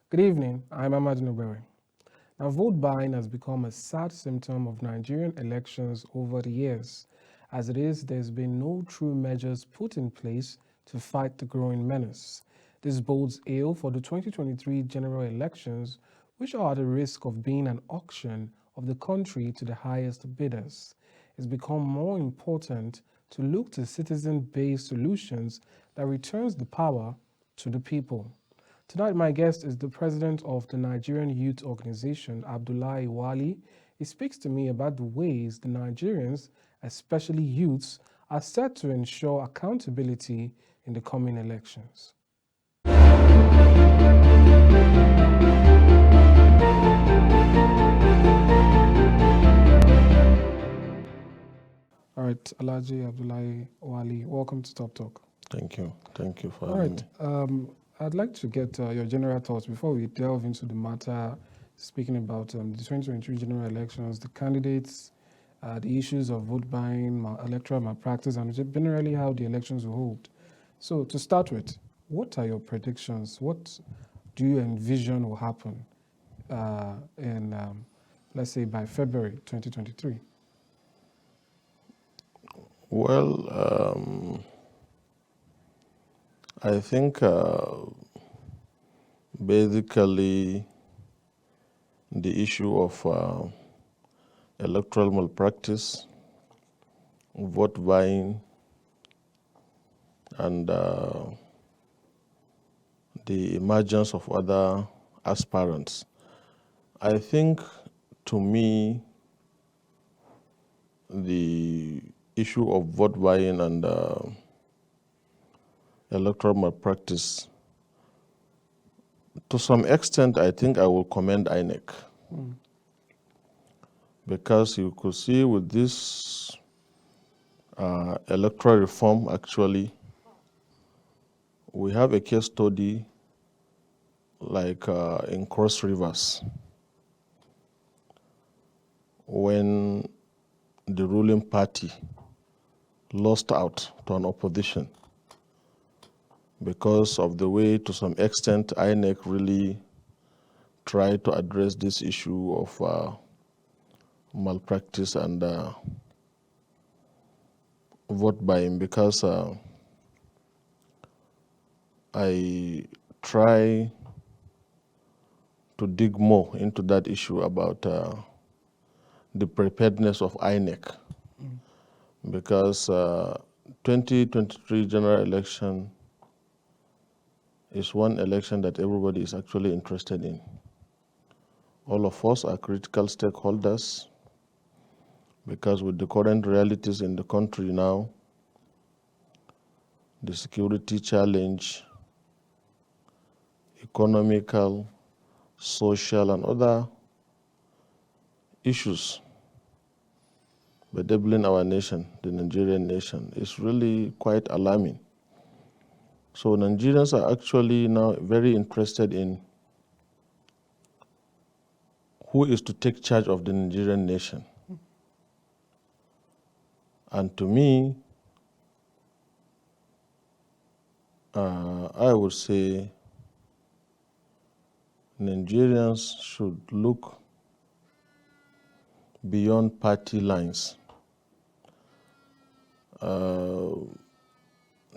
Good evening, I'm Amadin Ogbewe. Now, vote buying has become a sad symptom of Nigerian elections over the years. As it is, there's been no true measures put in place to fight the growing menace. This bodes ill for the 2023 general elections, which are at the risk of being an auction of the country to the highest bidders. It's become more important to look to citizen-based solutions that returns the power to the people. Tonight, my guest is the president of the Nigerian Youth Organization, Abdullahi Wali. He speaks to me about the ways the Nigerians, especially youths, are set to ensure accountability in the coming elections. All right, Alhaji Abdullahi Wali, welcome to Top Talk. Thank you. Thank you for All having right, me. I'd like to get your general thoughts before we delve into the matter, speaking about the 2023 general elections, the candidates, the issues of vote buying, electoral malpractice, and generally how the elections will hold. So, to start with, what are your predictions? What do you envision will happen let's say, by February 2023? Well, I think basically the issue of electoral malpractice, vote buying, and the emergence of other aspirants. I think, to me, the issue of vote buying and electoral malpractice, to some extent, I think I will commend INEC. Because you could see with this electoral reform, actually, we have a case study like in Cross Rivers, when the ruling party lost out to an opposition because of the way, to some extent, INEC really tried to address this issue of malpractice and vote buying, because I try to dig more into that issue about the preparedness of INEC, because 2023 general election is one election that everybody is actually interested in. All of us are critical stakeholders, because with the current realities in the country now, the security challenge, economical, social, and other issues bedeviling our nation, the Nigerian nation, is really quite alarming. So Nigerians are actually now very interested in who is to take charge of the Nigerian nation. And to me, I would say Nigerians should look beyond party lines.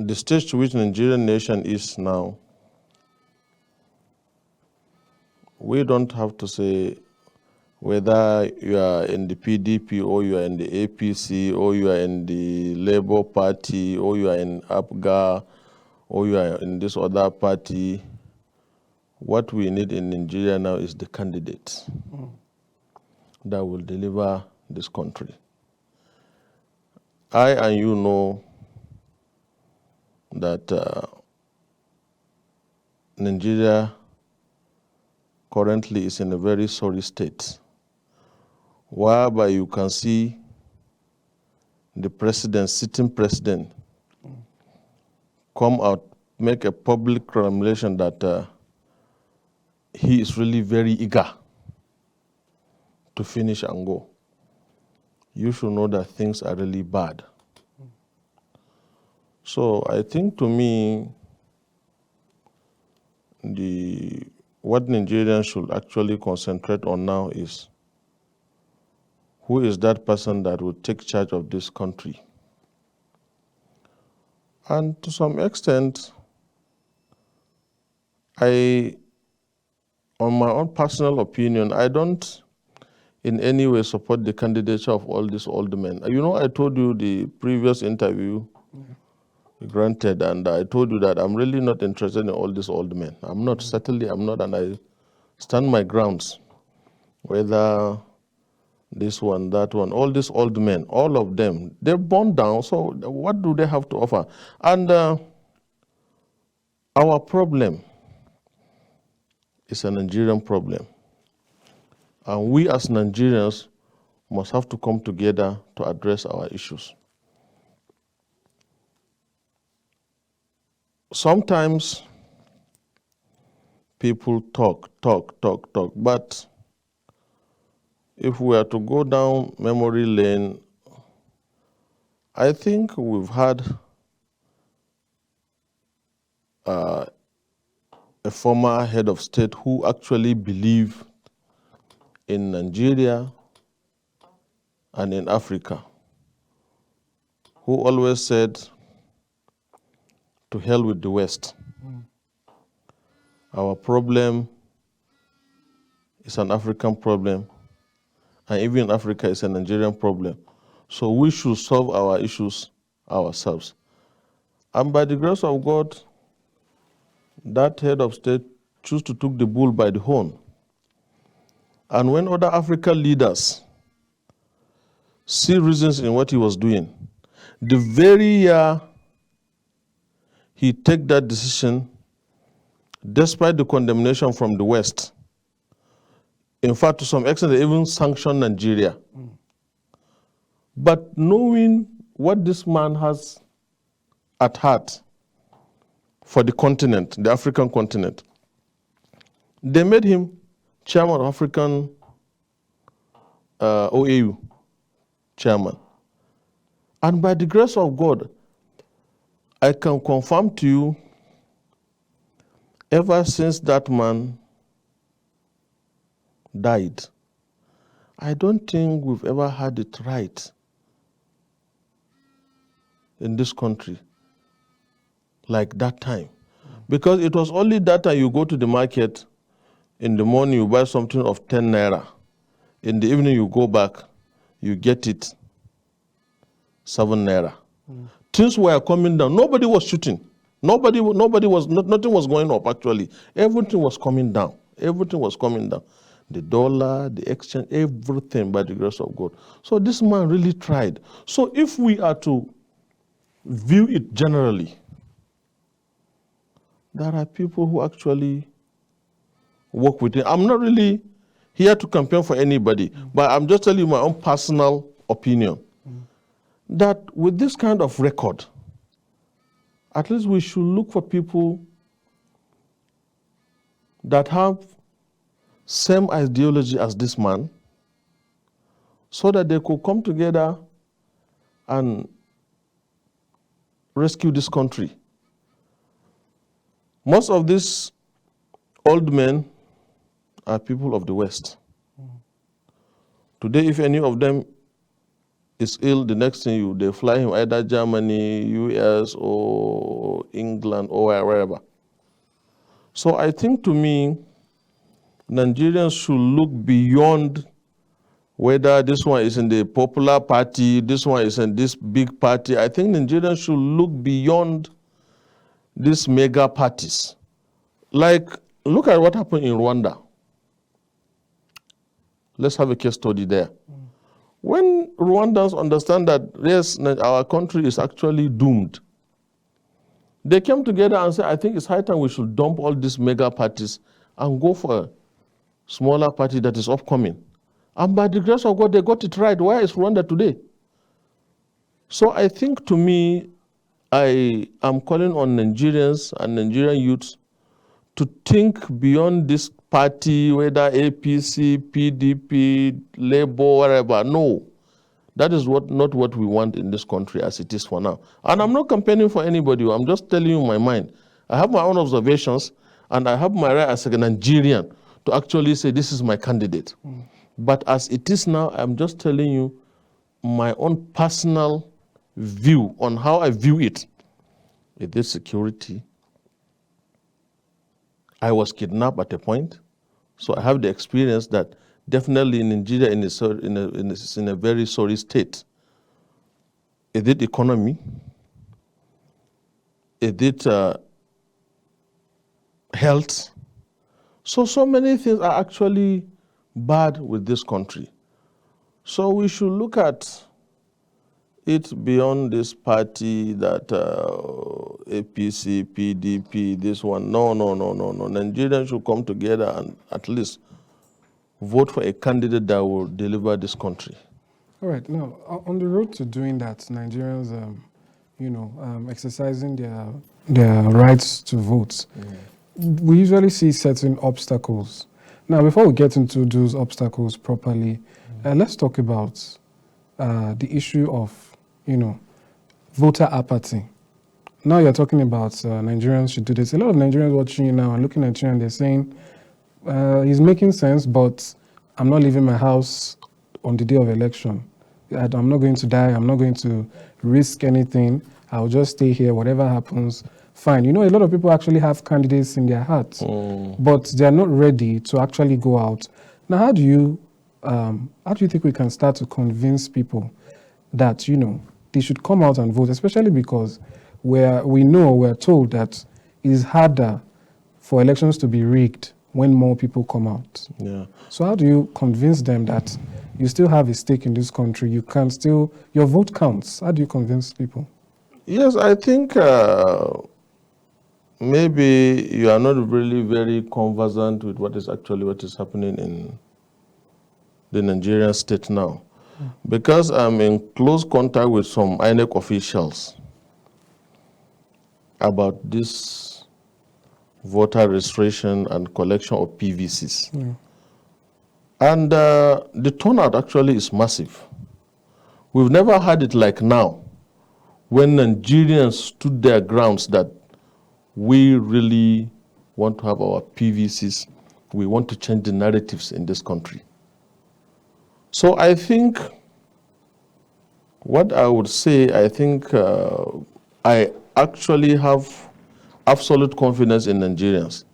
The stage to which the Nigerian nation is now, we don't have to say whether you are in the PDP or you are in the APC or you are in the Labour Party or you are in APGA or you are in this other party. What we need in Nigeria now is the candidates that will deliver this country. I and you know that Nigeria currently is in a very sorry state, whereby you can see the president, sitting president, come out, make a public proclamation that he is really very eager to finish and go. You should know that things are really bad. So I think, to me, the what Nigerians should actually concentrate on now is who is that person that will take charge of this country. And to some extent, on my own personal opinion, I don't in any way support the candidature of all these old men. You know, I told you the previous interview, granted, and I told you that I'm really not interested in all these old men. I'm not, certainly I'm not, and I stand my grounds. Whether this one, that one, all these old men, all of them, they're born down, so what do they have to offer? And our problem is a Nigerian problem. And we as Nigerians must have to come together to address our issues. Sometimes people talk, but if we are to go down memory lane, I think we've had a former head of state who actually believed in Nigeria and in Africa, who always said, to hell with the West. Our problem is an African problem, and even in Africa it's a Nigerian problem. So we should solve our issues ourselves. And by the grace of God, that head of state chose to take the bull by the horn. And when other African leaders see reasons in what he was doing, the very year he take that decision, despite the condemnation from the West, in fact, to some extent, they even sanctioned Nigeria. But knowing what this man has at heart for the continent, the African continent, they made him chairman of African OAU chairman. And by the grace of God, I can confirm to you, ever since that man died, I don't think we've ever had it right in this country like that time. Because it was only that time you go to the market, in the morning you buy something of 10 naira. In the evening you go back, you get it 7 naira. Things were coming down. Nobody was shooting. Nothing was going up actually. Everything was coming down. Everything was coming down. The dollar, the exchange, everything by the grace of God. So this man really tried. So if we are to view it generally, there are people who actually work with it. I'm not really here to campaign for anybody, but I'm just telling you my own personal opinion. That with this kind of record, at least we should look for people that have same ideology as this man, so that they could come together and rescue this country. Most of these old men are people of the West. Today, if any of them is ill, the next thing they fly him either Germany, US, or England, or wherever. So I think, to me, Nigerians should look beyond whether this one is in the popular party, this one is in this big party. I think Nigerians should look beyond these mega parties. Like, look at what happened in Rwanda. Let's have a case study there. When Rwandans understand that, yes, our country is actually doomed, they came together and said, I think it's high time we should dump all these mega parties and go for a smaller party that is upcoming. And by the grace of God, they got it right. Where is Rwanda today? So I think, to me, I am calling on Nigerians and Nigerian youths to think beyond this party, whether APC, PDP, Labour, whatever. No, that is not what we want in this country as it is for now. And I'm not campaigning for anybody. I'm just telling you my mind. I have my own observations, And I have my right as a Nigerian to actually say this is my candidate. But as it is now, I'm just telling you my own personal view on how I view it. It is security. I was kidnapped at a point, so I have the experience that definitely in Nigeria in a very sorry state. Is it economy? Is it health? So many things are actually bad with this country. So we should look at it beyond this party that APC, PDP, this one. No. Nigerians should come together and at least vote for a candidate that will deliver this country. All right. Now, on the road to doing that, Nigerians, exercising their rights to vote, we usually see certain obstacles. Now, before we get into those obstacles properly, let's talk about the issue of, voter apathy. Now you're talking about Nigerians should do this. A lot of Nigerians watching you now and looking at you and they're saying, he's making sense, but I'm not leaving my house on the day of election. I'm not going to die. I'm not going to risk anything. I'll just stay here. Whatever happens, fine. A lot of people actually have candidates in their hearts, but they're not ready to actually go out. Now, how do you think we can start to convince people that, they should come out and vote, especially because we're told that it is harder for elections to be rigged when more people come out. Yeah. So how do you convince them that you still have a stake in this country? Your vote counts. How do you convince people? Yes, I think maybe you are not really very conversant with what is happening in the Nigerian state now. Because I'm in close contact with some INEC officials about this voter registration and collection of PVCs. Yeah. And the turnout actually is massive. We've never had it like now, when Nigerians stood their grounds that we really want to have our PVCs. We want to change the narratives in this country. So I think what I would say, I actually have absolute confidence in Nigerians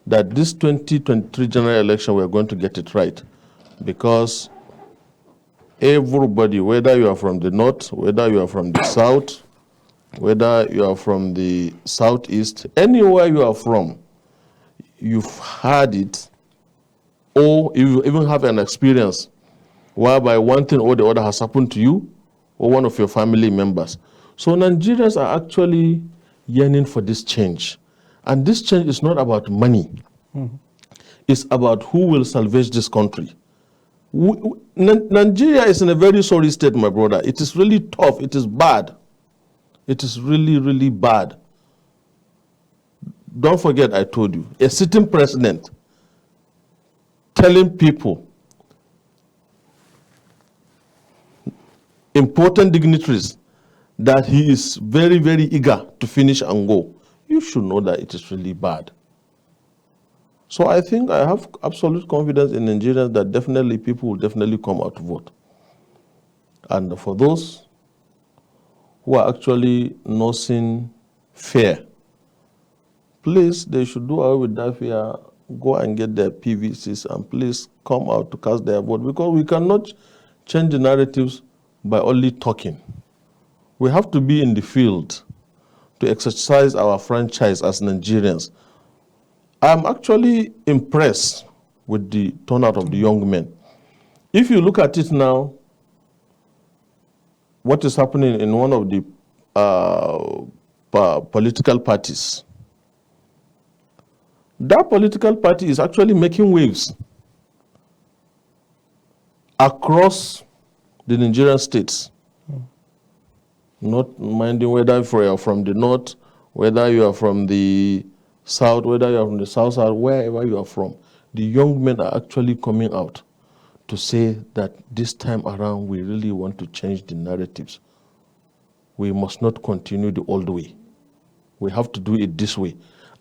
that this 2023 general election, we're going to get it right. Because everybody, whether you are from the north, whether you are from the south, whether you are from the southeast, anywhere you are from, you've had it, or you even have an experience whereby one thing or the other has happened to you or one of your family members. So Nigerians are actually yearning for this change. And this change is not about money. It's about who will salvage this country. Nigeria is in a very sorry state, my brother. It is really tough. It is bad. It is really, really bad. Don't forget, I told you, a sitting president telling people, important dignitaries, that he is very, very eager to finish and go. You should know that it is really bad. So I think I have absolute confidence in Nigerians that definitely people will definitely come out to vote. And for those who are actually nursing fear, please, they should do away with that fear, go and get their PVCs, and please come out to cast their vote, because we cannot change the narratives by only talking. We have to be in the field to exercise our franchise as Nigerians. I'm actually impressed with the turnout of the young men. If you look at it now, what is happening in one of the political parties, that political party is actually making waves across the Nigerian states. Not minding whether you are from the north, whether you are from the south, whether you are from the south, wherever you are from, the young men are actually coming out to say that this time around we really want to change the narratives. We must not continue the old way. We have to do it this way.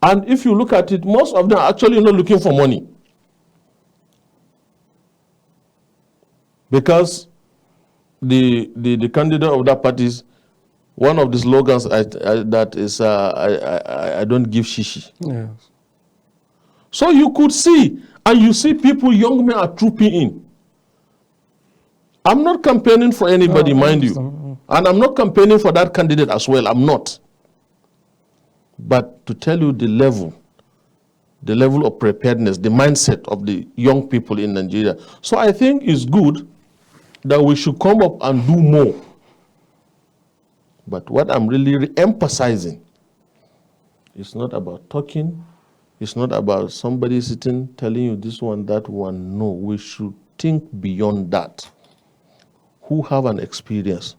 And if you look at it, most of them are actually not looking for money. Because the candidate of that party, one of the slogans that is, I don't give shishi. Yes. So you could see, and you see people, young men are trooping in. I'm not campaigning for anybody, mind you. And I'm not campaigning for that candidate as well. I'm not. But to tell you the level of preparedness, the mindset of the young people in Nigeria. So I think it's good that we should come up and do more. But what I'm really emphasizing, it's not about talking. It's not about somebody sitting telling you this one, that one. No, we should think beyond that. Who have an experience?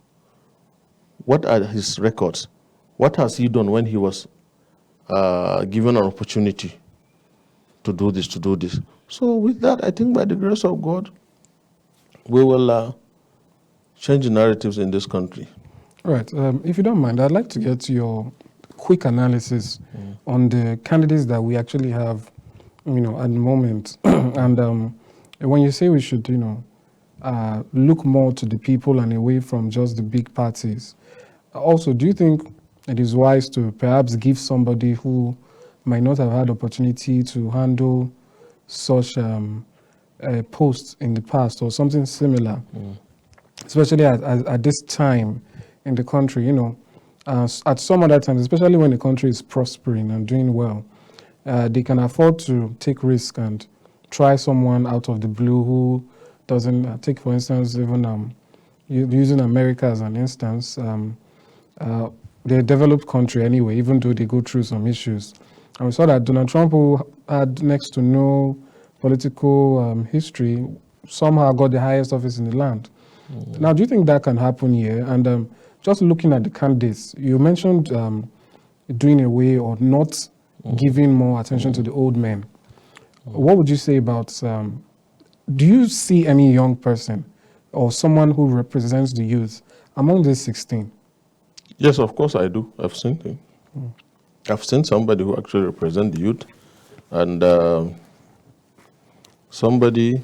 What are his records? What has he done when he was given an opportunity to do this, So with that, I think by the grace of God, we will change the narratives in this country. All right. If you don't mind, I'd like to get your quick analysis on the candidates that we actually have, at the moment. And when you say we should, look more to the people and away from just the big parties. Also, do you think it is wise to perhaps give somebody who might not have had opportunity to handle such a post in the past or something similar, especially at this time in the country, at some other times, especially when the country is prospering and doing well, they can afford to take risk and try someone out of the blue who doesn't take, for instance, even using America as an instance. They're a developed country anyway, even though they go through some issues. And we saw that Donald Trump, who had next to no political history, somehow got the highest office in the land. Now, do you think that can happen here? And just looking at the candidates, you mentioned doing away or not giving more attention to the old men. What would you say about, do you see any young person or someone who represents the youth among these 16? Yes, of course I do. I've seen him. I've seen somebody who actually represents the youth, and somebody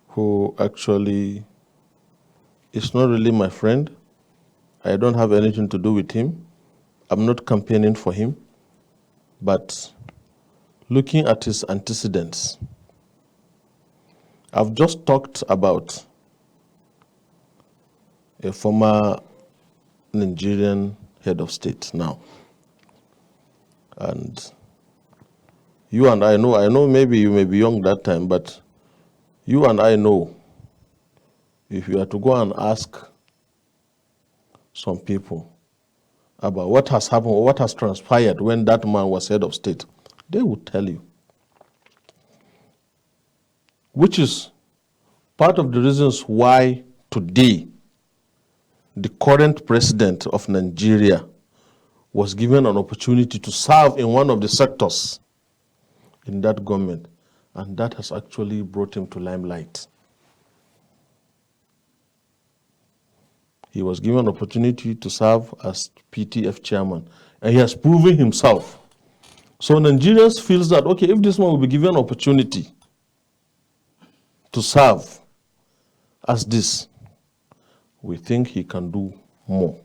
who actually is not really my friend. I don't have anything to do with him. I'm not campaigning for him. But looking at his antecedents, I've just talked about a former Nigerian head of state now. And you and I know maybe you may be young that time, but you and I know if you are to go and ask some people about what has happened or what has transpired when that man was head of state, they would tell you. Which is part of the reasons why today the current president of Nigeria was given an opportunity to serve in one of the sectors in that government, and that has actually brought him to limelight. He was given an opportunity to serve as PTF chairman, and he has proven himself. So Nigerians feel that, okay, if this man will be given an opportunity to serve as this, we think he can do more.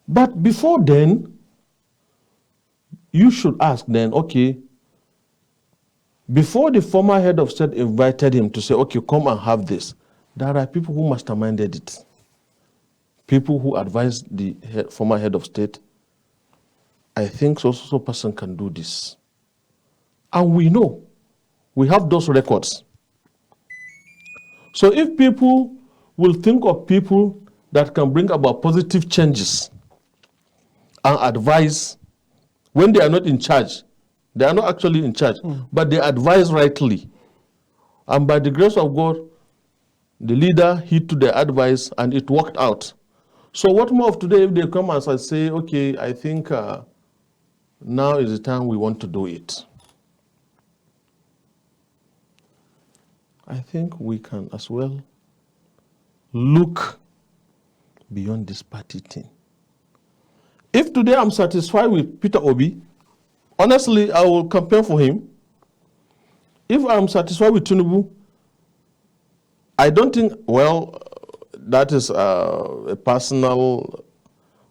But before then, you should ask then, okay, before the former head of state invited him to say, okay, come and have this, there are people who masterminded it. People who advised the former head of state, I think so person can do this. And we know, we have those records. So if people will think of people that can bring about positive changes and advise when they are not in charge, they are not actually in charge, but they advise rightly. And by the grace of God, the leader heed to their advice and it worked out. So what more of today if they come and say, okay, I think now is the time we want to do it. I think we can as well look beyond this party thing. If today I'm satisfied with Peter Obi, honestly, I will campaign for him. If I'm satisfied with Tinubu, I don't think, well, that is a personal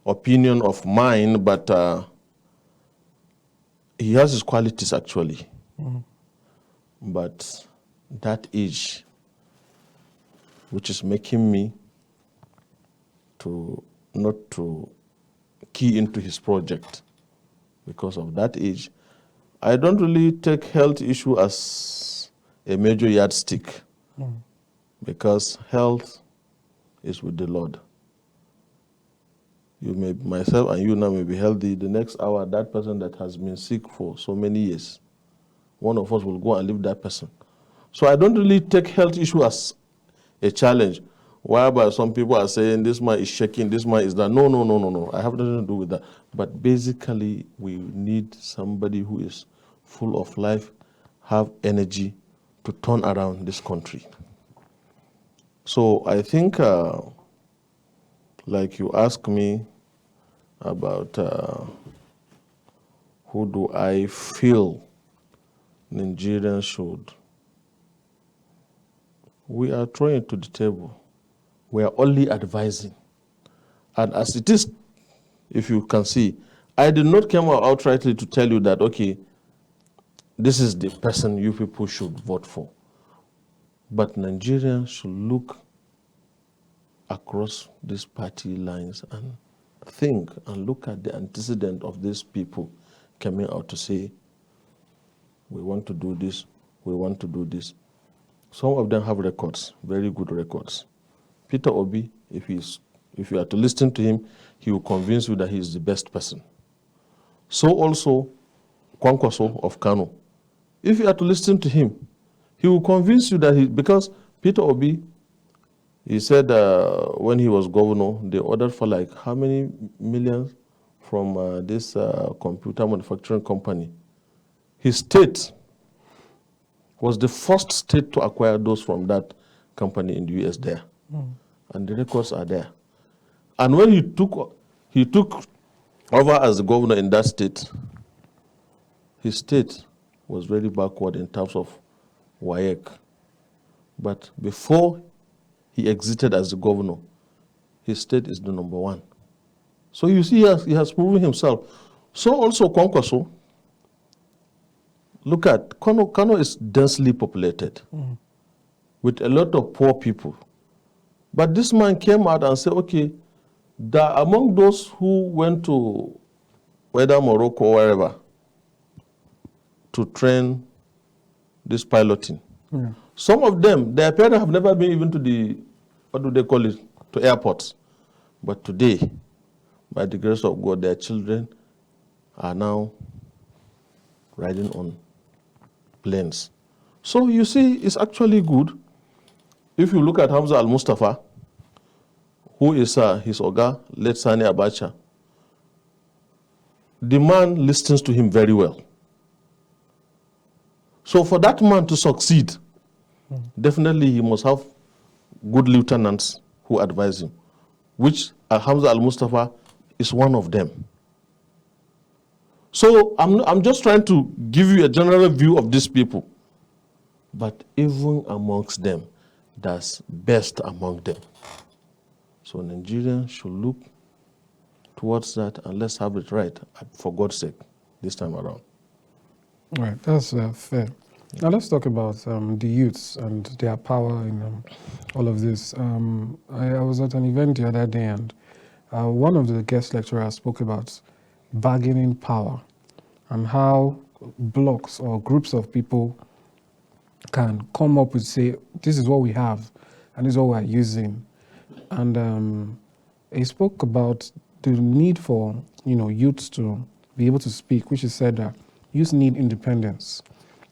opinion of mine, but he has his qualities actually. But that age, which is making me to not to key into his project because of that age, I don't really take health issue as a major yardstick because health is with the Lord. You may, myself and you now may be healthy. The next hour, that person that has been sick for so many years, one of us will go and leave that person. So I don't really take health issue as a challenge, whereby some people are saying this man is shaking, this man is that. No. I have nothing to do with that. But basically, we need somebody who is full of life, have energy to turn around this country. So I think, like you asked me about who do I feel Nigerians should, we are throwing it to the table. We are only advising. And as it is, if you can see, I did not come out outrightly to tell you that, okay, this is the person you people should vote for. But Nigerians should look across these party lines and think and look at the antecedent of these people coming out to say, we want to do this, we want to do this. Some of them have records, very good records. Peter Obi, if you are to listen to him, he will convince you that he is the best person. So also, Kwankwaso of Kano, if you are to listen to him, he will convince you that because Peter Obi, he said when he was governor, they ordered for like how many millions from this computer manufacturing company. His state was the first state to acquire those from that company in the US there. And the records are there. And when he took over as the governor in that state, his state was very backward in terms of WAEC. But before he exited as the governor, his state is the number one. So you see, he has proven himself. So also Kwankwaso, look at, Kano is densely populated with a lot of poor people. But this man came out and said, okay, that among those who went to whether Morocco or wherever to train this piloting, some of them, their parents have never been even to the, what do they call it, to airports. But today, by the grace of God, their children are now riding on planes. So you see, it's actually good. If you look at Hamza al-Mustafa, who is his Oga, late Sani Abacha, the man listens to him very well. So for that man to succeed, definitely he must have good lieutenants who advise him, which Hamza al-Mustafa is one of them. So I'm just trying to give you a general view of these people. But even amongst them, that's best among them. So Nigerians should look towards that and let's have it right, for God's sake, this time around. Right, that's fair. Now let's talk about the youths and their power in all of this. I was at an event the other day and one of the guest lecturers spoke about bargaining power and how blocks or groups of people can come up with, say, this is what we have and this is what we're using. And he spoke about the need for, youths to be able to speak, which he said that youths need independence.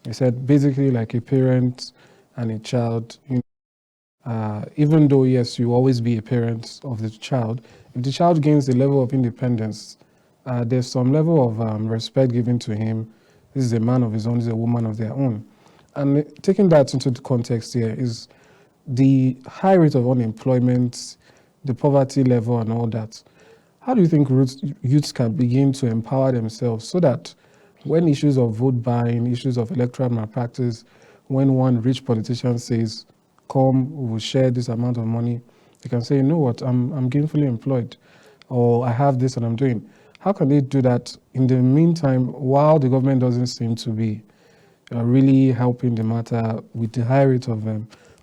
He said basically like a parent and a child, even though, yes, you always be a parent of the child, if the child gains the level of independence, there's some level of respect given to him. This is a man of his own, this is a woman of their own. And taking that into the context here is the high rate of unemployment, the poverty level and all that. How do you think youths can begin to empower themselves so that when issues of vote buying, issues of electoral malpractice, when one rich politician says, come, we will share this amount of money, they can say, you know what, I'm gainfully employed, or I have this and I'm doing. How can they do that in the meantime while the government doesn't seem to be really helping the matter with the high rate of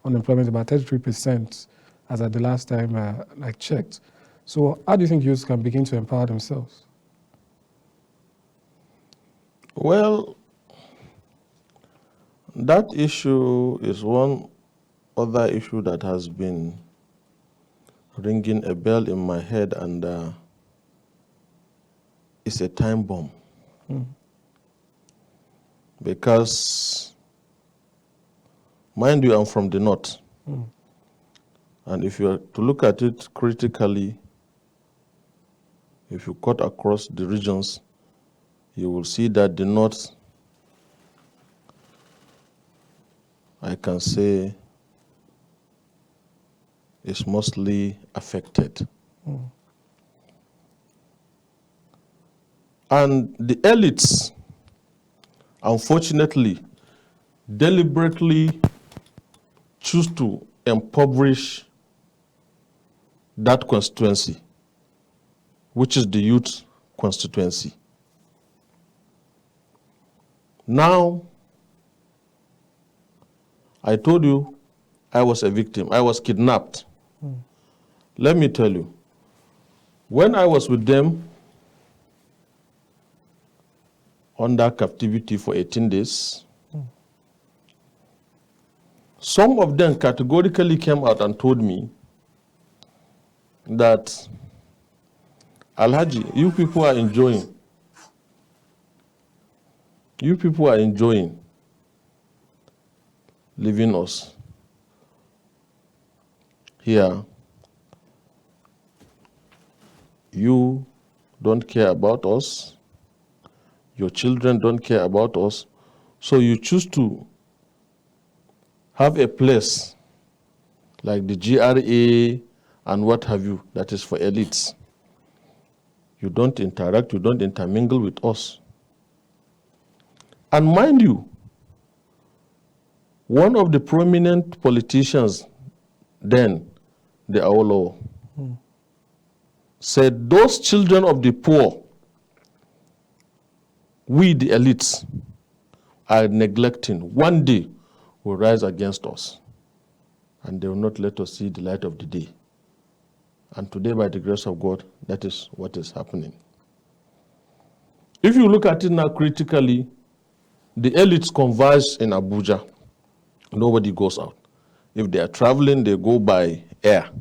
unemployment, about 33%, as at the last time I checked? So how do you think youths can begin to empower themselves? Well, that issue is one other issue that has been ringing a bell in my head, and it's a time bomb. Because, mind you, I'm from the north. And if you are to look at it critically, if you cut across the regions, you will see that the north, I can say, is mostly affected. And the elites, unfortunately, deliberately choose to impoverish that constituency, which is the youth constituency. Now, I told you I was a victim. I was kidnapped. Let me tell you, when I was with them under captivity for 18 days, some of them categorically came out and told me that, Alhaji, you people are enjoying. You people are enjoying leaving us here. You don't care about us. Your children don't care about us. So you choose to have a place like the GRA and what have you that is for elites. You don't interact, you don't intermingle with us. And mind you, one of the prominent politicians then, the Awolowo, said, those children of the poor, we the elites, are neglecting. One day will rise against us, and they will not let us see the light of the day. And today, by the grace of God, that is what is happening. If you look at it now critically, the elites converge in Abuja. Nobody goes out. If they are traveling, they go by air.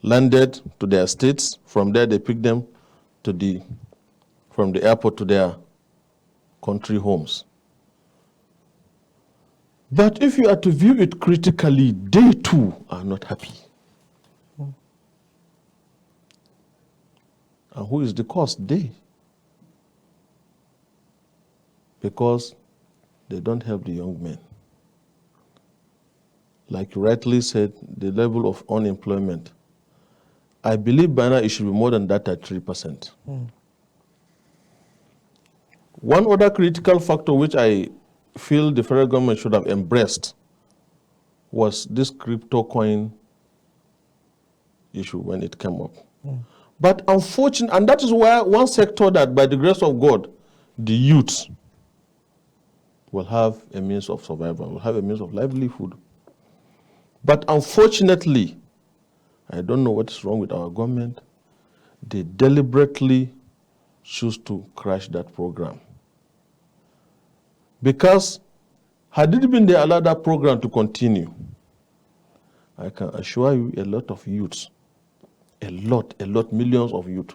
Landed to their states. From there, they pick them from the airport to their country homes. But if you are to view it critically, they too are not happy. And who is the cause? They. Because they don't help the young men. Like you rightly said, the level of unemployment, I believe by now it should be more than that at 3%. One other critical factor which I feel the federal government should have embraced was this crypto coin issue when it came up. But unfortunately, and that is why one sector that by the grace of God, the youth will have a means of survival, will have a means of livelihood. But unfortunately, I don't know what is wrong with our government. They deliberately choose to crash that program. Because had it been they allowed that program to continue, I can assure you a lot of youths, a lot, millions of youth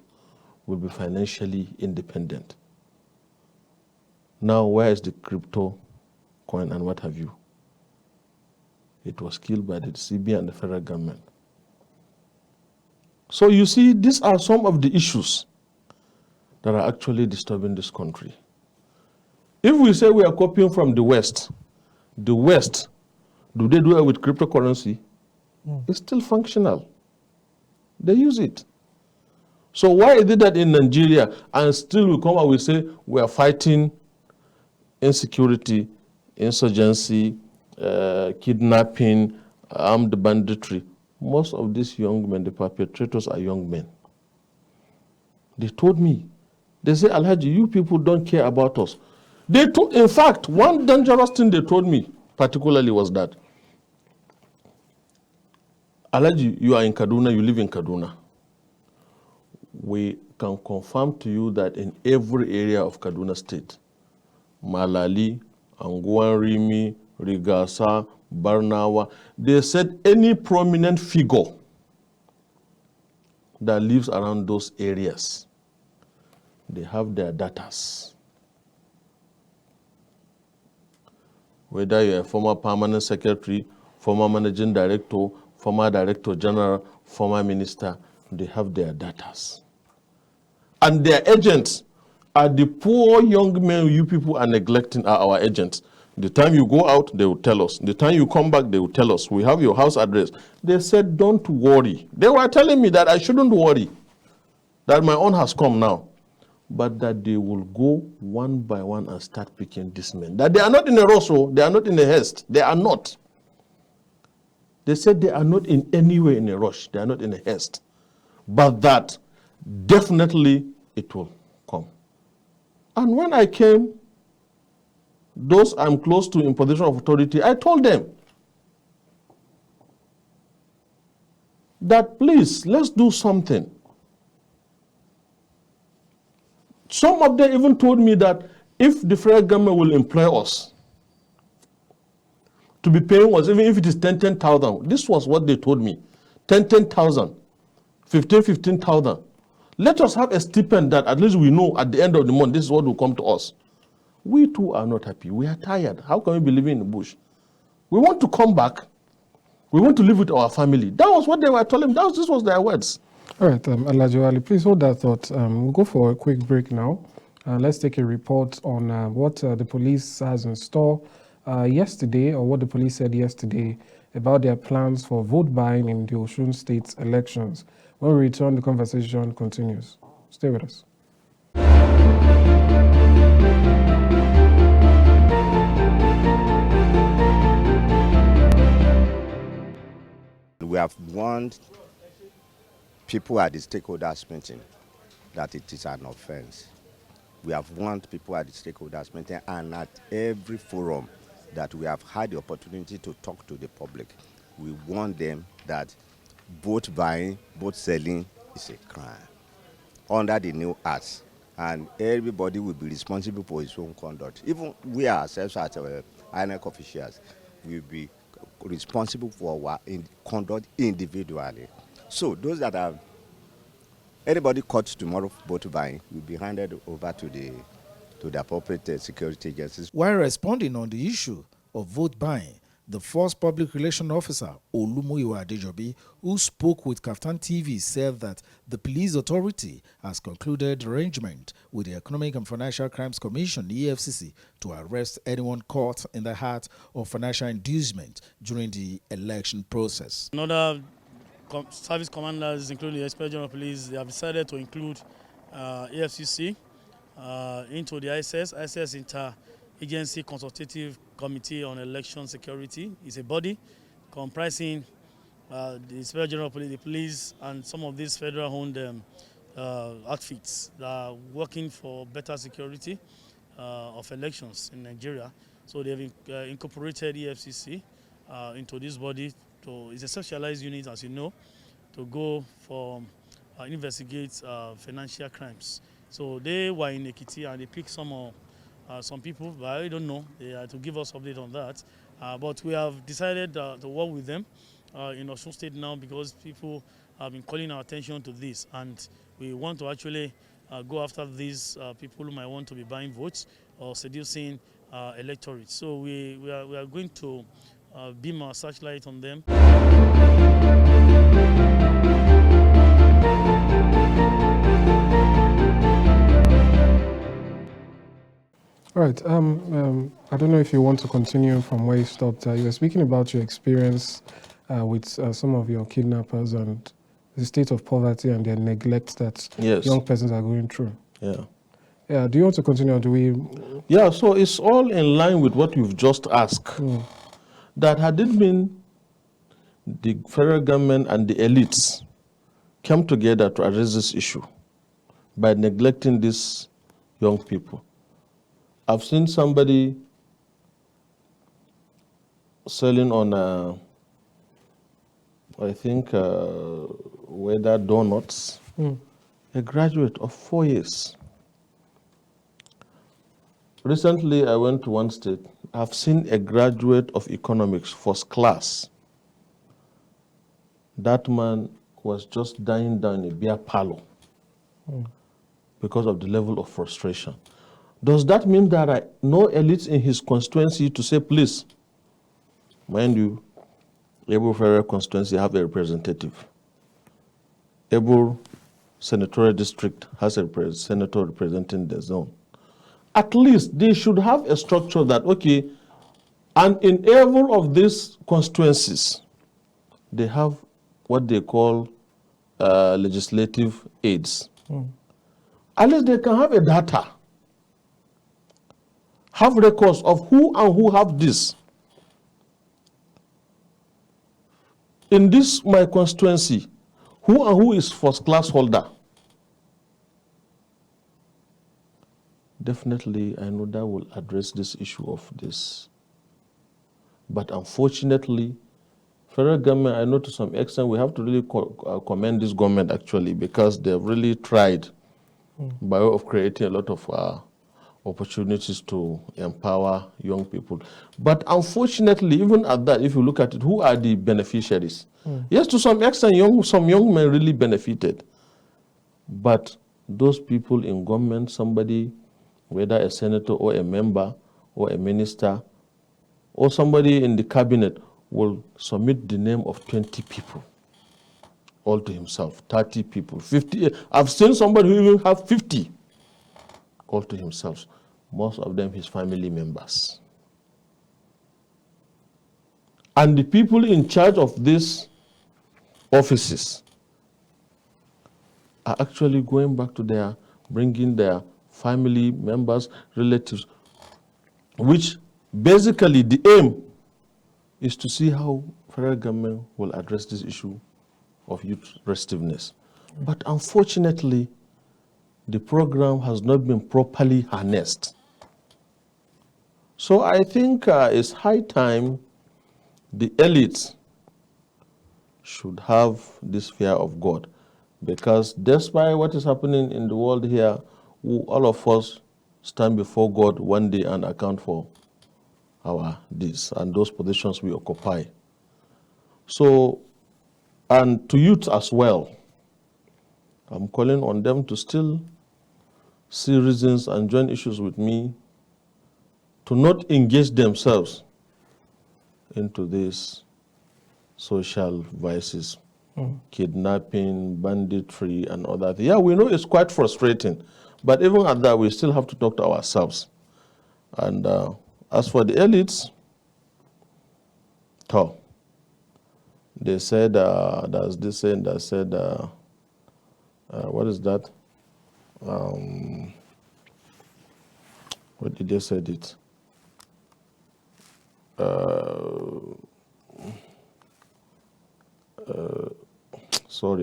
will be financially independent. Now, where is the crypto coin and what have you? It was killed by the CBN and the federal government. So you see, these are some of the issues that are actually disturbing this country. If we say we are copying from the West, do they do it with cryptocurrency? It's still functional. They use it. So why is it that in Nigeria, and still we come out, we say we are fighting insecurity, insurgency, kidnapping, armed banditry? Most of these young men, the perpetrators, are young men. They told me, they say, Alhaji, you people don't care about us. In fact, one dangerous thing they told me particularly was that, Alhaji, you are in Kaduna, you live in Kaduna. We can confirm to you that in every area of Kaduna State, Malali, Anguwan Rimi, Rigasa, Barnawa, they said any prominent figure that lives around those areas, they have their datas. Whether you're a former permanent secretary, former managing director, former director general, former minister, they have their datas. And their agents are the poor young men you people are neglecting are our agents. The time you go out, they will tell us. The time you come back, they will tell us. We have your house address. They said, don't worry. They were telling me that I shouldn't worry, that my own has come now. But that they will go one by one and start picking these men. That they are not in a rush, they are not in a haste. They are not. They said they are not in any way in a rush. They are not in a haste. But that definitely it will come. And when I came, those I'm close to in position of authority, I told them that please, let's do something. Some of them even told me that if the federal government will employ us to be paying us, even if it is 10,000, this was what they told me, 10,000, 15,000. Let us have a stipend that at least we know at the end of the month, this is what will come to us. We too are not happy. We are tired. How can we be living in the bush? We want to come back. We want to live with our family. That was what they were telling me. This was their words. All right, Alhaji Wali, please hold that thought. We'll go for a quick break now. Let's take a report on what the police has in store yesterday, or what the police said yesterday about their plans for vote buying in the Osun State elections. When we return, the conversation continues. Stay with us. We have warned people at the stakeholders meeting that it is an offense. We have warned people at the stakeholders meeting and at every forum that we have had the opportunity to talk to the public. We warn them that vote buying, vote selling is a crime under the new acts, and everybody will be responsible for his own conduct. Even we ourselves as INEC officials will be responsible for our conduct individually. So those that have anybody caught tomorrow vote buying will be handed over to the appropriate security agencies. While responding on the issue of vote buying, the first public relations officer, Olumuyiwa Adejobi, who spoke with Kaftan TV, said that the police authority has concluded arrangement with the Economic and Financial Crimes Commission, EFCC, to arrest anyone caught in the act of financial inducement during the election process. Another service commanders, including the Inspector General of Police, they have decided to include EFCC into the ISS Inter-Agency Consultative Committee on Election Security. It's a body comprising the Inspector General of Police, the police, and some of these federal-owned outfits that are working for better security of elections in Nigeria. So they've incorporated EFCC into this body. It's a specialized unit, as you know, to go for investigate financial crimes. So they were in Ekiti and they picked some people, but I don't know. They had to give us update on that. But we have decided to work with them in Osun State now, because people have been calling our attention to this, and we want to actually go after these people who might want to be buying votes or seducing electorate. So we are going to beam our searchlight on them. All right. I don't know if you want to continue from where you stopped. You were speaking about your experience with some of your kidnappers and the state of poverty and the neglect that Yes. young persons are going through. Yeah. Yeah, do you want to continue or do we? Yeah, so it's all in line with what you've just asked. That had it been the federal government and the elites came together to address this issue by neglecting these young people. I've seen somebody selling on, I think, whether donuts, a graduate of 4 years. Recently, I went to one state. I've seen a graduate of economics, first class. That man was just dying down in a beer parlor because of the level of frustration. Does that mean there are no elites in his constituency to say, please, mind you, Ebo Federal constituency have a representative. Ebo senatorial district has a senator representing the zone. At least they should have a structure that, okay, and in every of these constituencies, they have what they call legislative aids. At least they can have a data, have records of who and who have this. In this, my constituency, who and who is first class holder? Definitely, I know that will address this issue of this. But unfortunately, federal government, I know to some extent, we have to really commend this government actually, because they've really tried by way of creating a lot of opportunities to empower young people. But unfortunately, even at that, if you look at it, who are the beneficiaries? Yes, to some extent, some young men really benefited. But those people in government, somebody, whether a senator or a member or a minister or somebody in the cabinet, will submit the name of 20 people all to himself, 30 people, 50. I've seen somebody who even have 50 all to himself. Most of them his family members. And the people in charge of these offices are actually going back to bringing their family members, relatives, which basically the aim is to see how federal government will address this issue of youth restiveness. But unfortunately, the program has not been properly harnessed. So I think it's high time the elites should have this fear of God, because despite what is happening in the world here, all of us stand before God one day and account for our deeds and those positions we occupy. So, and to youth as well, I'm calling on them to still see reasons and join issues with me to not engage themselves into these social vices, kidnapping, banditry, and all that. Yeah, we know it's quite frustrating, but even at that, we still have to talk to ourselves. And as for the elites, they said, there's this saying that said, what is that? What did they say it?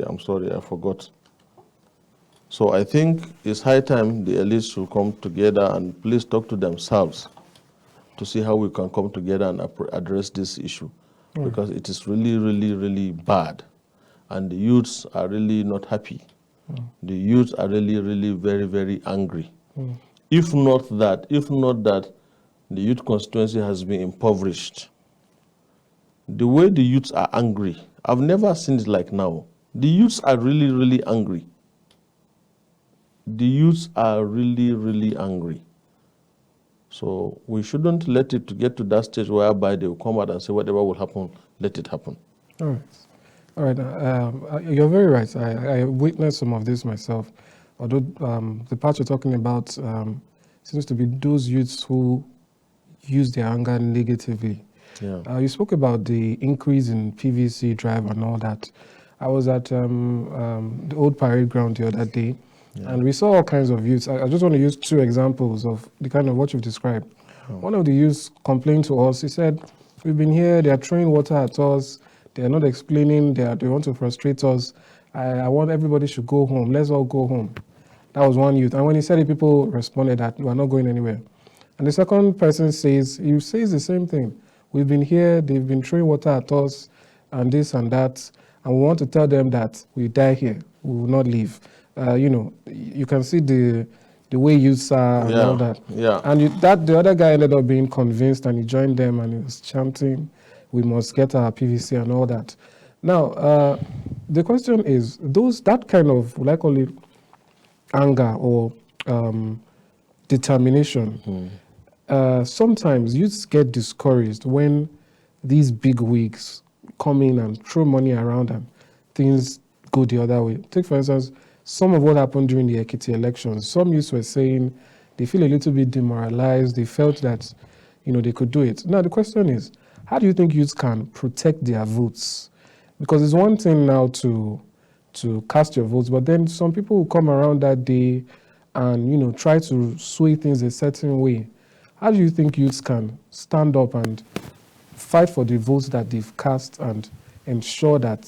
I'm sorry, I forgot. So I think it's high time the elites should come together and please talk to themselves to see how we can come together and address this issue, because it is really, really, really bad. And the youths are really not happy. The youths are really, really very, very angry. If not that, the youth constituency has been impoverished. The way the youths are angry, I've never seen it like now. The youths are really, really angry. The youths are really, really angry. So we shouldn't let it get to that stage whereby they will come out and say whatever will happen, let it happen. All right. All right. You're very right. I witnessed some of this myself. Although the part you're talking about seems to be those youths who use their anger negatively. Yeah. You spoke about the increase in PVC drive and all that. I was at the old parade ground the other day, and we saw all kinds of youths. I just want to use two examples of the kind of what you've described. One of the youths complained to us. He said, "We've been here. They are throwing water at us. They are not explaining. They want to frustrate us. I want everybody should go home. Let's all go home." That was one youth. And when he said it, people responded that we are not going anywhere. And the second person says the same thing. We've been here, they've been throwing water at us, and this and that, and we want to tell them that we die here, we will not leave. You can see the way youths are and all that. Yeah. And the other guy ended up being convinced, and he joined them, and he was chanting, "We must get our PVC," and all that. Now, the question is, that kind of, what I call it, anger or determination. Sometimes youths get discouraged when these big wigs come in and throw money around and things go the other way. Take, for instance, some of what happened during the Ekiti elections. Some youths were saying they feel a little bit demoralized. They felt that, they could do it. Now, the question is, how do you think youths can protect their votes? Because it's one thing now to cast your votes, but then some people will come around that day and try to sway things a certain way. How do you think youths can stand up and fight for the votes that they've cast and ensure that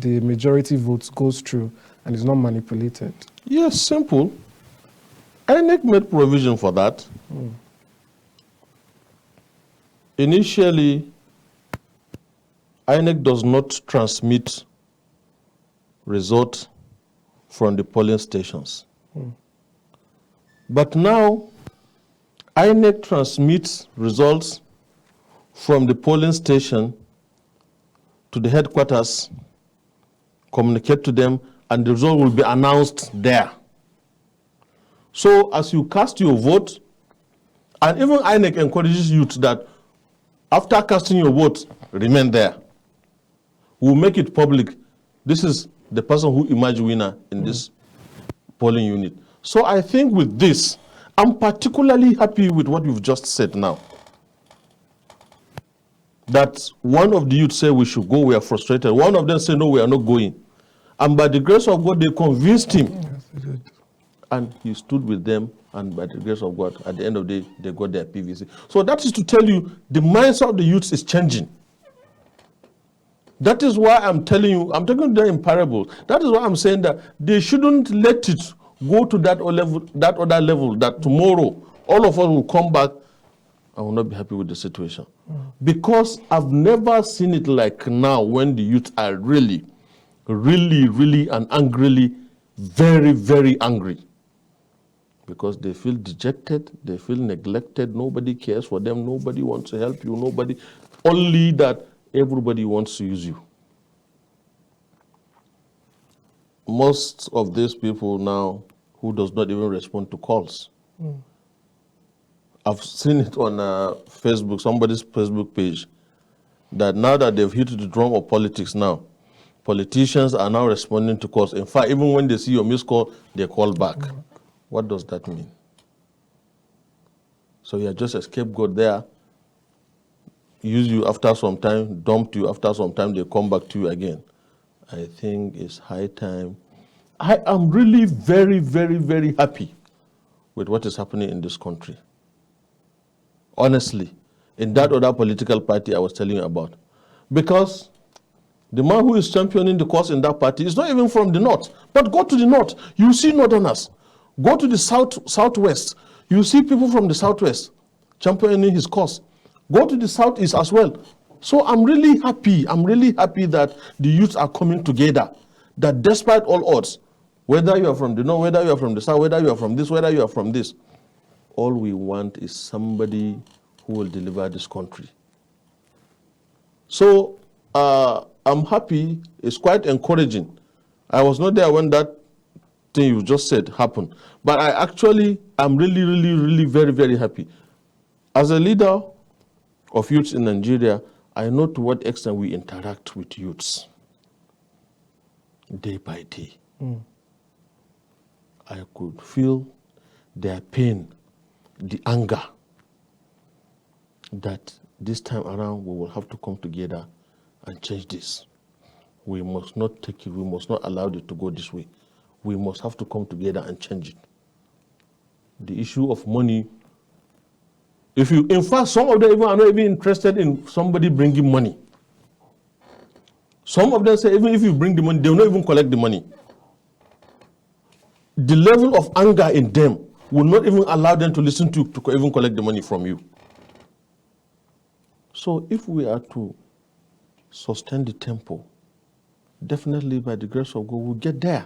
the majority votes goes through and is not manipulated? Yes, simple. INEC made provision for that. Initially, INEC does not transmit results from the polling stations. But now, INEC transmits results from the polling station to the headquarters, communicate to them, and the result will be announced there. So as you cast your vote, and even INEC encourages you to that after casting your vote, remain there. We'll make it public. This is the person who emerged winner in this polling unit. So I think with this, I'm particularly happy with what you've just said now. That one of the youth said we should go, we are frustrated. One of them said, no, we are not going. And by the grace of God, they convinced him. Yes, they did. And he stood with them, and by the grace of God, at the end of the day, they got their PVC. So that is to tell you, the mindset of the youth is changing. That is why I'm telling you, I'm talking to them in parables. That is why I'm saying that they shouldn't let it go to that other level, that tomorrow all of us will come back and will not be happy with the situation. Because I've never seen it like now when the youth are really, really, really and angrily, very, very angry. Because they feel dejected, they feel neglected, nobody cares for them, nobody wants to help you, only that everybody wants to use you. Most of these people now who does not even respond to calls. I've seen it on Facebook, somebody's Facebook page, that now that they've hit the drum of politics now, politicians are now responding to calls. In fact, even when they see your missed call, they call back. What does that mean? So you're just a scapegoat there, use you after some time, dump you after some time, they come back to you again. I think it's high time. I am really very, very, very happy with what is happening in this country. Honestly, in that other political party I was telling you about. Because the man who is championing the cause in that party is not even from the north. But go to the north, you see northerners. Go to the southwest, you see people from the southwest championing his cause. Go to the southeast as well. So I'm really happy that the youths are coming together. That despite all odds, whether you are from the north, whether you are from the south, whether you are from this, whether you are from this, all we want is somebody who will deliver this country. So I'm happy, it's quite encouraging. I was not there when that thing you just said happened, but I'm really, really, really very, very happy. As a leader of youths in Nigeria, I know to what extent we interact with youths day by day. I could feel their pain, the anger, that this time around we will have to come together and change this. We must not take it. We must not allow it to go this way. We must have to come together and change it. The issue of money, in fact, some of them even are not even interested in somebody bringing money. Some of them say even if you bring the money, they will not even collect the money. The level of anger in them will not even allow them to listen to even collect the money from you. So if we are to sustain the tempo, definitely by the grace of God, we'll get there.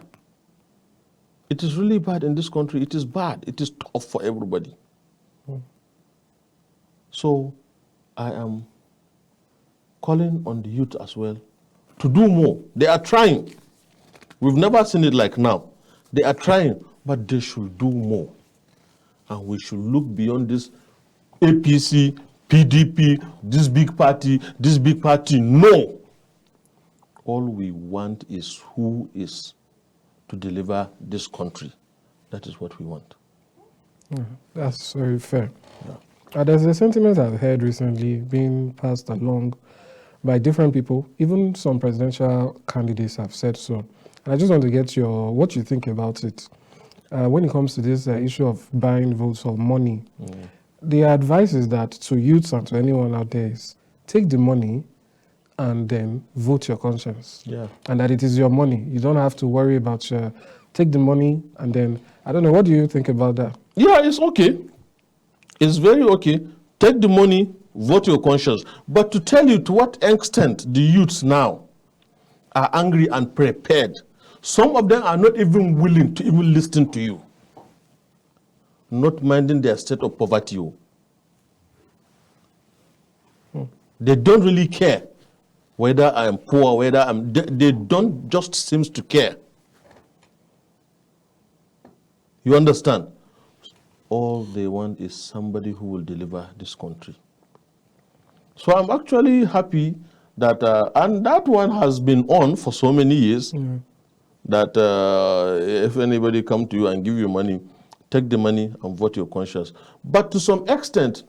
It is really bad in this country. It is bad. It is tough for everybody. So I am calling on the youth as well to do more. They are trying. We've never seen it like now. They are trying, but they should do more. And we should look beyond this APC, PDP, this big party, this big party. No. All we want is who is to deliver this country. That is what we want. That's very fair. There's a sentiment I've heard recently being passed along by different people. Even some presidential candidates have said so. And I just want to get what you think about it. When it comes to this issue of buying votes or money, the advice is that to youths and to anyone out there is take the money and then vote your conscience. Yeah. And that it is your money. You don't have to worry about take the money and then, I don't know, what do you think about that? Yeah, it's okay. It's very okay. Take the money, vote your conscience. But to tell you to what extent the youths now are angry and prepared, some of them are not even willing to even listen to you. Not minding their state of poverty. They don't really care whether I am poor, whether they don't just seem to care. You understand? All they want is somebody who will deliver this country. So I'm actually happy that, and that one has been on for so many years, that if anybody come to you and give you money, take the money and vote your conscience. But to some extent,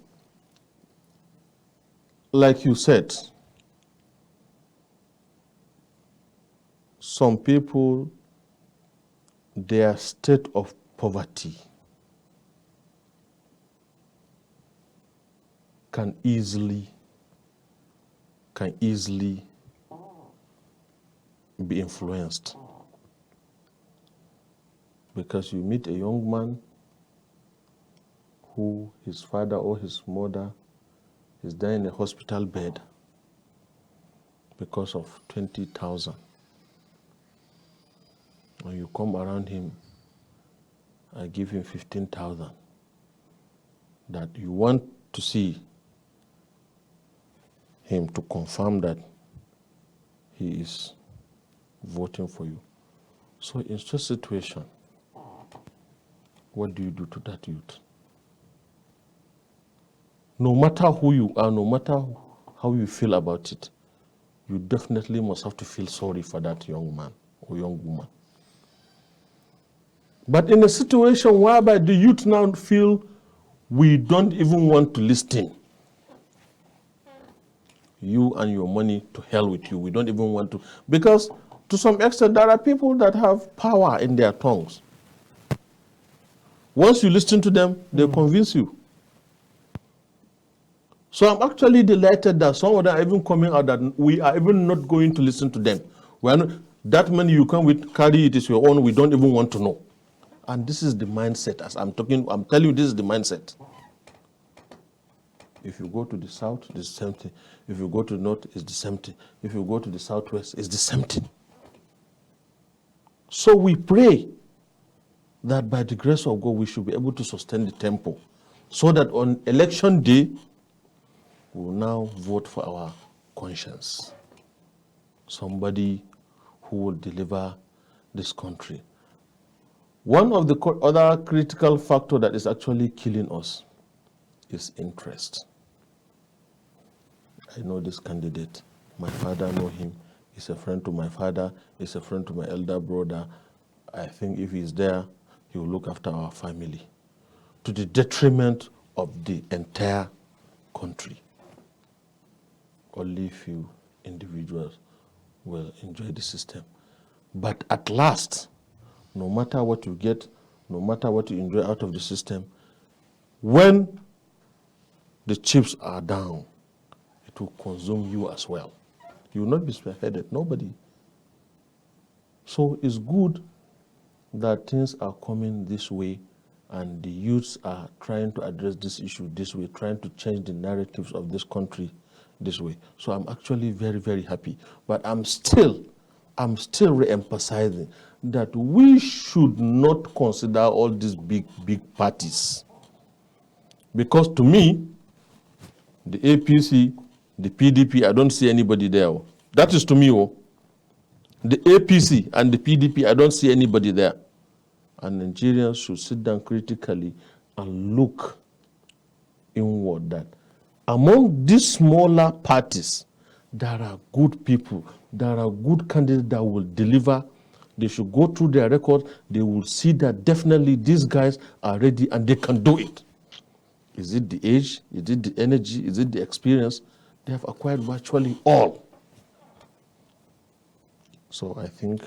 like you said, some people, their state of poverty can easily be influenced. Because you meet a young man who his father or his mother is there in a hospital bed because of 20,000. When you come around him, I give him 15,000. That you want to see him to confirm that he is voting for you. So in such a situation, what do you do to that youth? No matter who you are, no matter how you feel about it, you definitely must have to feel sorry for that young man or young woman. But in a situation whereby the youth now feel we don't even want to listen, you and your money, to hell with you. We don't even want to. Because to some extent, there are people that have power in their tongues. Once you listen to them, they convince you. So I'm actually delighted that some of them are even coming out that we are even not going to listen to them. We are not, that money you come with, carry it is your own, we don't even want to know. And this is the mindset. As I'm telling you, this is the mindset. If you go to the south, it's the same thing. If you go to the north, it's the same thing. If you go to the southwest, it's the same thing. So we pray that by the grace of God, we should be able to sustain the tempo so that on election day, we will now vote for our conscience. Somebody who will deliver this country. One of the other critical factors that is actually killing us is interest. I know this candidate. My father know him. He's a friend to my father. He's a friend to my elder brother. I think if he's there, he will look after our family to the detriment of the entire country. Only few individuals will enjoy the system. But at last, no matter what you get, no matter what you enjoy out of the system, when the chips are down, it will consume you as well. You will not be spearheaded, nobody. So it's good that things are coming this way and the youths are trying to address this issue this way, trying to change the narratives of this country this way. So I'm actually very, very happy. But I'm still re-emphasizing that we should not consider all these big parties. Because to me, the APC, the PDP, I don't see anybody there. That is to me. The APC and the PDP, I don't see anybody there. And Nigerians should sit down critically and look inward that among these smaller parties, there are good people, there are good candidates that will deliver. They should go through their record. They will see that definitely these guys are ready and they can do it. Is it the age? Is it the energy? Is it the experience? They have acquired virtually all. So I think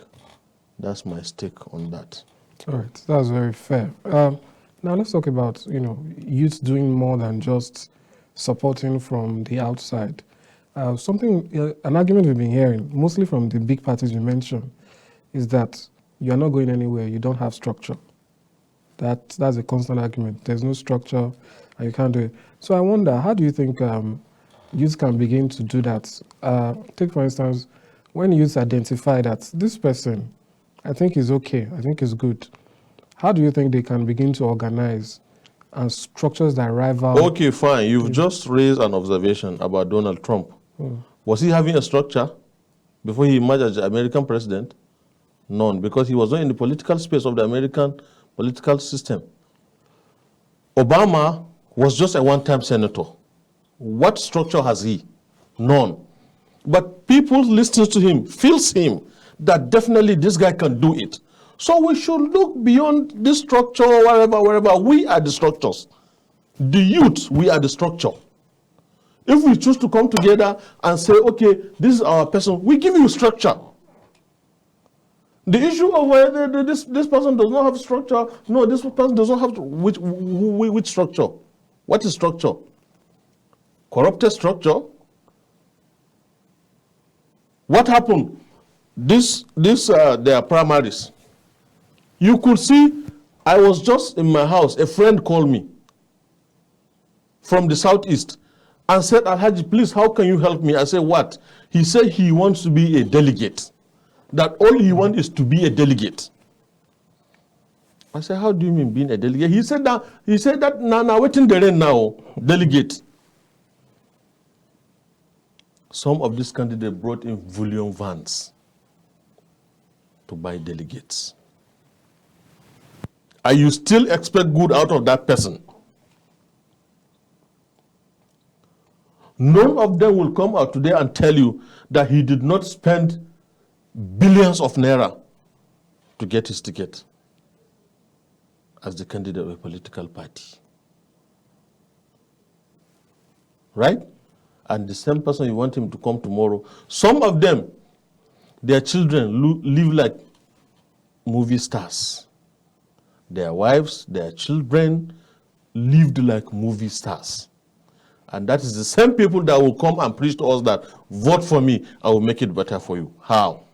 that's my stake on that. All right, that's very fair. Now let's talk about, youth doing more than just supporting from the outside. An argument we've been hearing, mostly from the big parties you mentioned, is that you're not going anywhere, you don't have structure. That's a constant argument. There's no structure and you can't do it. So I wonder, how do you think youth can begin to do that? Take, for instance, when youth identify that this person, I think is okay, I think is good, how do you think they can begin to organize and structures that rival? Okay, fine. You've just raised an observation about Donald Trump. Was he having a structure before he emerged as the American president? None, because he was not in the political space of the American political system. Obama was just a one-time senator. What structure has he? None. But people listening to him feels him that definitely this guy can do it. So we should look beyond this structure, wherever. We are the structures. The youth, we are the structure. If we choose to come together and say, okay, this is our person, we give you structure. The issue of whether this person does not have structure, no, this person does not have, which structure? What is structure? Corrupted structure? What happened? Their primaries. You could see, I was just in my house, a friend called me from the southeast and said, Alhaji, please, how can you help me? I said, what? He said he wants to be a delegate. That all he wants is to be a delegate. I said, how do you mean being a delegate? He said that now waiting the rain now, delegate. Some of these candidates brought in volume vans to buy delegates. Are you still expect good out of that person? None of them will come out today and tell you that he did not spend billions of naira to get his ticket as the candidate of a political party. Right? And the same person you want him to come tomorrow. Some of them, their children live like movie stars. Their wives, their children lived like movie stars. And that is the same people that will come and preach to us that, vote for me, I will make it better for you. How?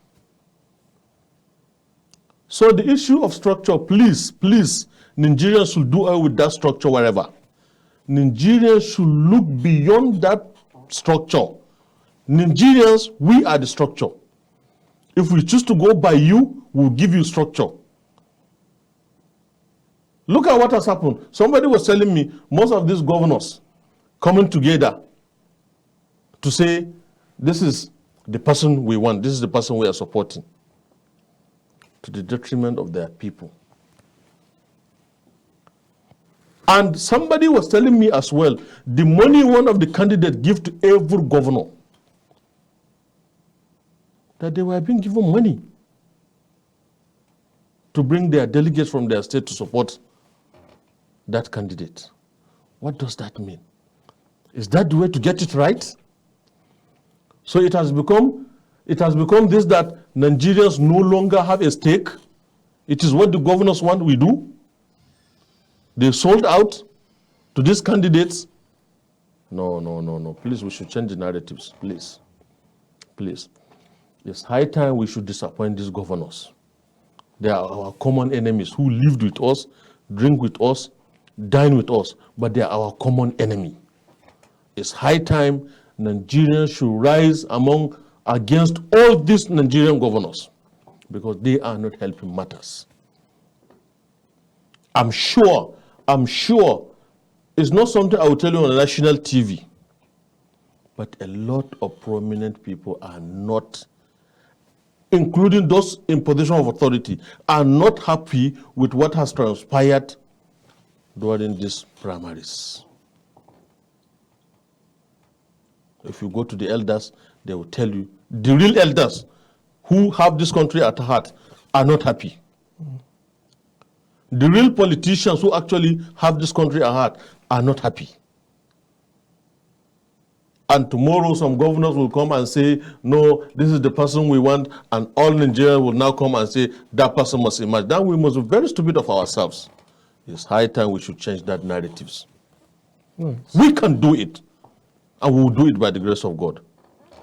So the issue of structure, please, Nigerians should do away with that structure wherever. Nigerians should look beyond that structure. Nigerians, we are the structure. If we choose to go by you, we'll give you structure. Look at what has happened. Somebody was telling me most of these governors coming together to say, this is the person we want, this is the person we are supporting, to the detriment of their people. And somebody was telling me as well, the money one of the candidates give to every governor, that they were being given money to bring their delegates from their state to support that candidate. What does that mean? Is that the way to get it right? So it has become It has become this that Nigerians no longer have a stake. It is what the governors want we do. They sold out to these candidates. No. Please, we should change the narratives. Please. It's high time we should disappoint these governors. They are our common enemies who lived with us, drink with us, dine with us, but they are our common enemy. It's high time Nigerians should rise against all these Nigerian governors because they are not helping matters. I'm sure it's not something I will tell you on national TV, but a lot of prominent people are not, including those in position of authority, are not happy with what has transpired during these primaries. If you go to the elders, they will tell you, the real elders who have this country at heart are not happy. The real politicians who actually have this country at heart are not happy. And tomorrow some governors will come and say, no, this is the person we want, and all Nigerians will now come and say, that person must emerge. Then we must be very stupid of ourselves. It's high time we should change that narratives. Nice. We can do it, and we will do it by the grace of God.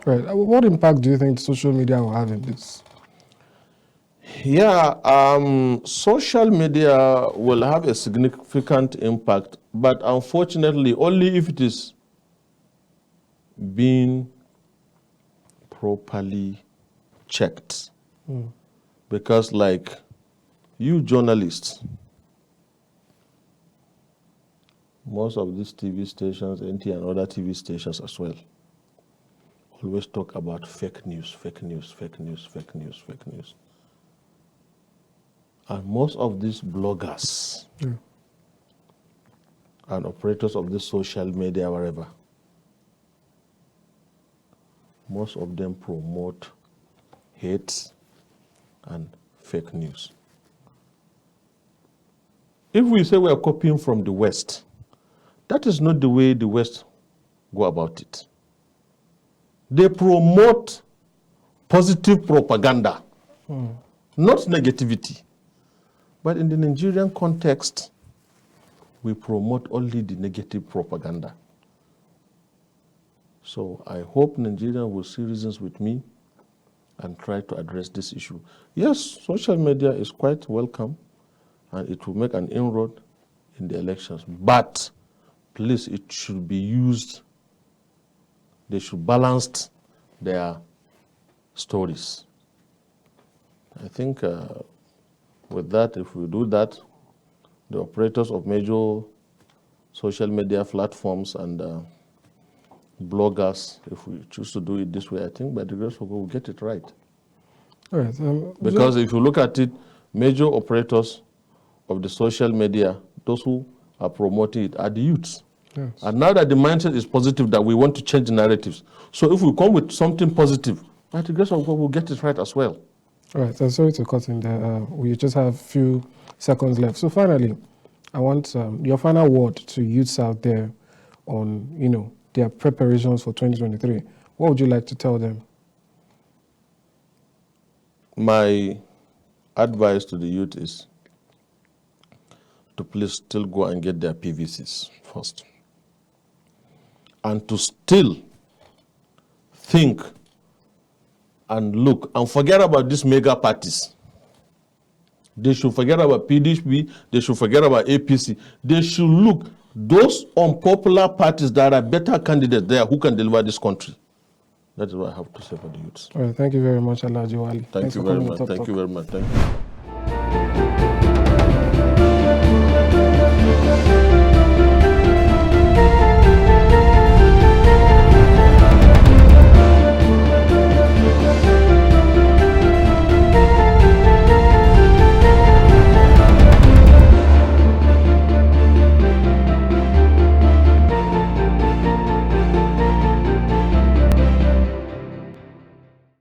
Right. What impact do you think social media will have in this? Yeah, social media will have a significant impact, but unfortunately, only if it is being properly checked. Because like you journalists, most of these TV stations, NT and other TV stations as well, always talk about fake news. And most of these bloggers and operators of this social media, wherever, most of them promote hate and fake news. If we say we are copying from the West, that is not the way the West go about it. They promote positive propaganda, not negativity. But in the Nigerian context, we promote only the negative propaganda. So I hope Nigerians will see reasons with me and try to address this issue. Yes, social media is quite welcome and it will make an inroad in the elections. But please, it should be used, they should balance their stories. I think with that, if we do that, the operators of major social media platforms and bloggers, if we choose to do it this way, I think by the grace of God, we'll get it right. All right. Because if you look at it, major operators of the social media, those who are promoting it are the youths. Yes. And now that the mindset is positive, that we want to change the narratives. So if we come with something positive, by the grace of God, we'll get it right as well. All right, so sorry to cut in there. We just have a few seconds left. So finally, I want your final word to youths out there on, their preparations for 2023. What would you like to tell them? My advice to the youth is to please still go and get their PVCs first. And to still think and look and forget about these mega parties. They should forget about PDP, they should forget about APC. They should look those unpopular parties that are better candidates there who can deliver this country. That is what I have to say for the youths. All right, thank you very much, Abdullahi Wali. Thank you very much. Thank you very much. Thank you.